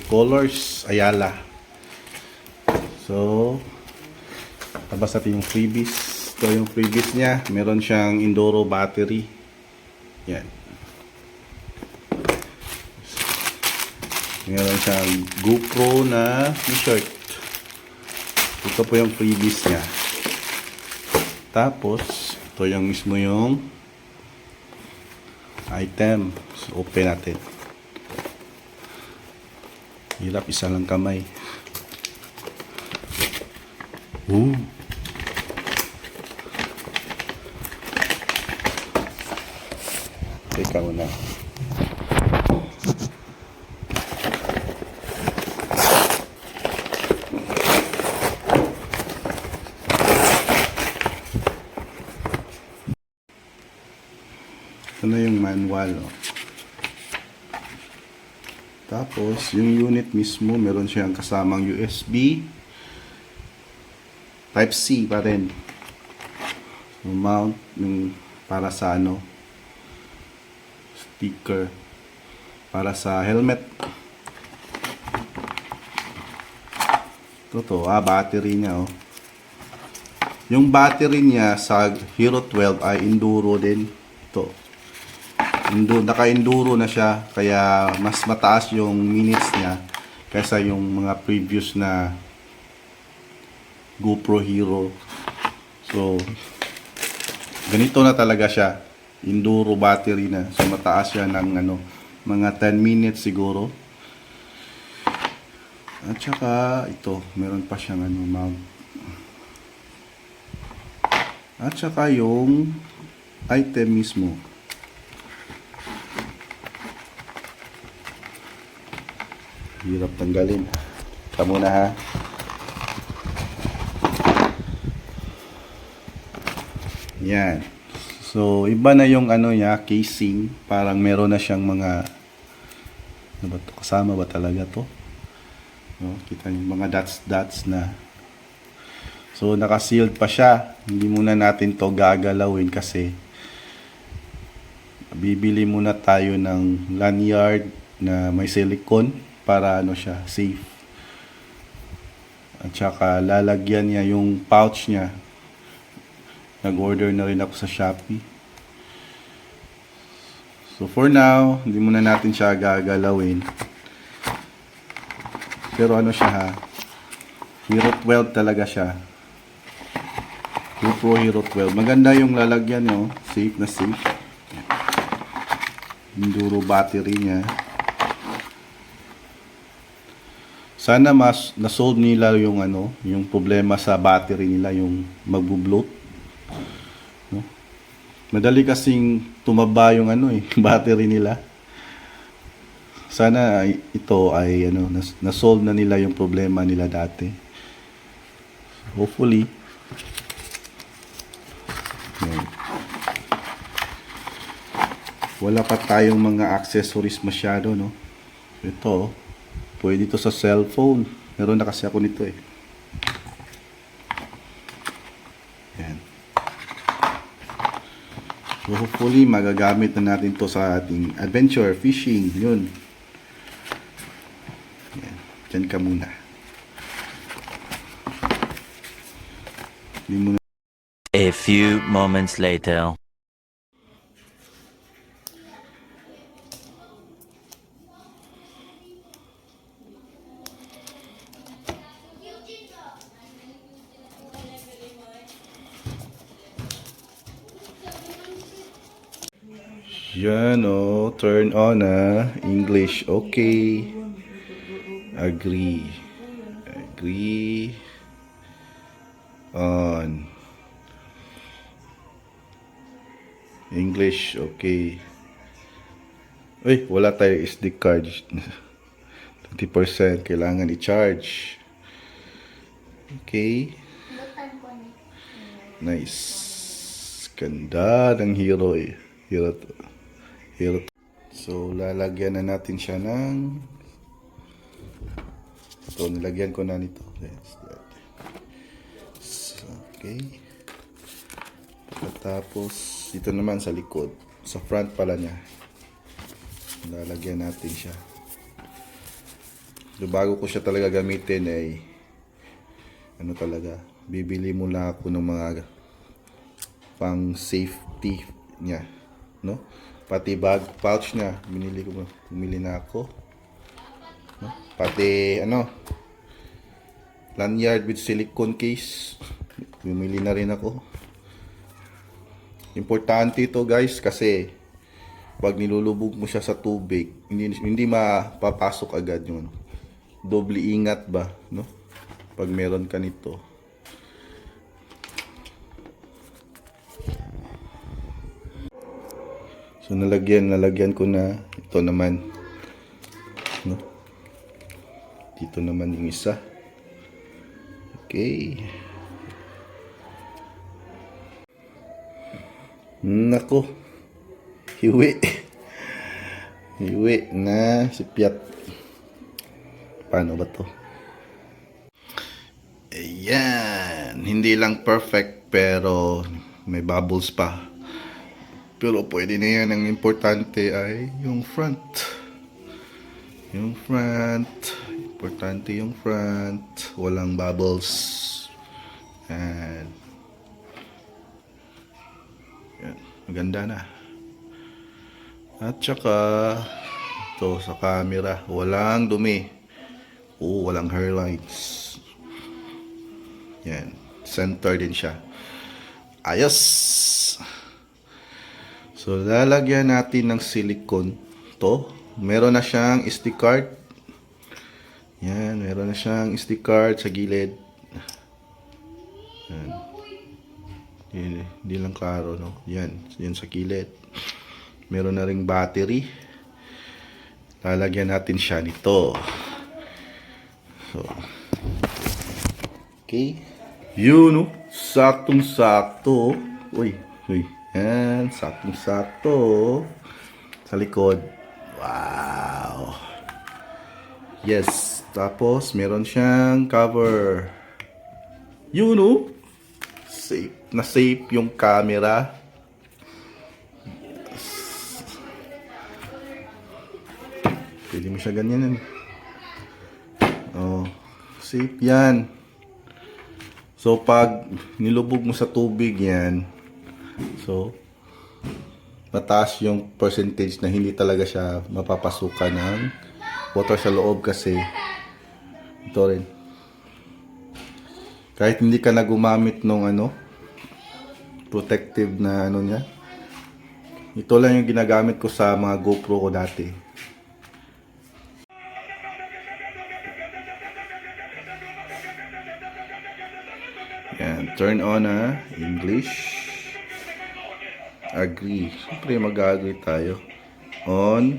Colors Ayala. So, tabas natin yung freebies. Ito yung freebies niya. Meron siyang Enduro battery. Yan. Meron siyang GoPro na t-shirt. Ito po yung freebies niya. Tapos, ito yung mismo yung item. So, open natin. Hirap, isa lang kamay. Teka muna. Ito na yung manual. Oh. Tapos, yung unit mismo, meron siyang kasamang USB. Type-C pa rin. Yung mount, yung para sa ano, sticker. Para sa helmet. Ito, battery niya, oh. Yung battery niya sa Hero 12 ay Enduro din. Ito. Naka-enduro na siya, kaya mas mataas yung minutes niya kaysa yung mga previous na GoPro Hero. So, ganito na talaga siya. Enduro battery na. So, mataas siya ng mga 10 minutes siguro. At saka, ito, meron pa siyang mount. At saka yung item mismo. Hirap tanggalin. Ito muna ha. Yan. So, iba na yung niya, casing. Parang meron na siyang mga kasama ba talaga to? No, kita yung mga dots na. So, naka-sealed pa siya. Hindi muna natin to gagalawin kasi bibili muna tayo ng lanyard na may silicone para siya, safe. At saka lalagyan niya yung pouch niya. Nag-order na rin ako sa Shopee. So for now, hindi muna natin siya gagalawin. Pero siya ha, Hero 12 talaga siya. GoPro Hero 12. Maganda yung lalagyan niyo, safe na safe. Enduro battery niya. Sana mas na-solve nila yung yung problema sa battery nila, yung magbo-bloat. No? Madali kasing tumaba yung battery nila. Sana ito ay na-solve na nila yung problema nila dati. Hopefully. Wala pa tayong mga accessories masyado, no. Ito, pwede ito sa cellphone. Meron na kasi ako nito eh. Yan. So hopefully magagamit na natin to sa ating adventure, fishing, yun. Yan. Diyan ka muna. A few moments later. Yan turn on English, okay. Agree. On. English, okay. Uy, wala tayong SD card. 20% kailangan i-charge. Okay. Nice. Ganda ng Hero eh. Hero. So, lalagyan na natin siya ng ito, nilagyan ko na nito. Okay. Tapos, ito naman sa likod. Sa front pala niya. Lalagyan natin siya. So, bago ko siya talaga gamitin ay ano talaga, bibili muna ako ng mga pang safety niya, no? Pati bag pouch niya, bumili na ako, no? Pati ano, lanyard with silicone case, bumili na rin ako. Importante ito guys kasi pag nilulubog mo siya sa tubig, hindi mapapasok agad yun. Doble ingat ba, no? Pag meron ka nito. So nalagyan ko na. Ito naman, no? Dito naman yung isa. Okay. Nako. Hiwi. Hiwi na si Piat. Paano ba to? Ayan. Hindi lang perfect pero may bubbles pa. Pero pwede na yan. Ang importante ay yung front. Yung front. Importante yung front. Walang bubbles. Ayan. Ayan. Maganda na. At saka ito sa camera. Walang dumi. Walang hairlines. Yan. Center din siya. Ayos! So, lalagyan natin ng silicone to. Meron na siyang SD card. Yan. Meron na siyang SD card sa gilid. Yan. Hindi lang klaro, no? Yan. Yan sa gilid. Meron na ring battery. Lalagyan natin siya nito. So, okay. Yun, no? Saktong-sakto. Uy. Yan. Saktong-sakto. Sa likod. Wow. Yes. Tapos, meron siyang cover. Yun, no? Safe. Na safe yung camera. Yes. Pwede mo siya ganyan. Oh. Safe yan. So, pag nilubog mo sa tubig yan, so, mataas yung percentage na hindi talaga siya mapapasukan ng water sa loob kasi ito rin. Kahit hindi ka na gumamit ng protective na niya. Ito lang yung ginagamit ko sa mga GoPro ko dati. Yan, turn on English. Agree. Siyempre mag-agree tayo. On.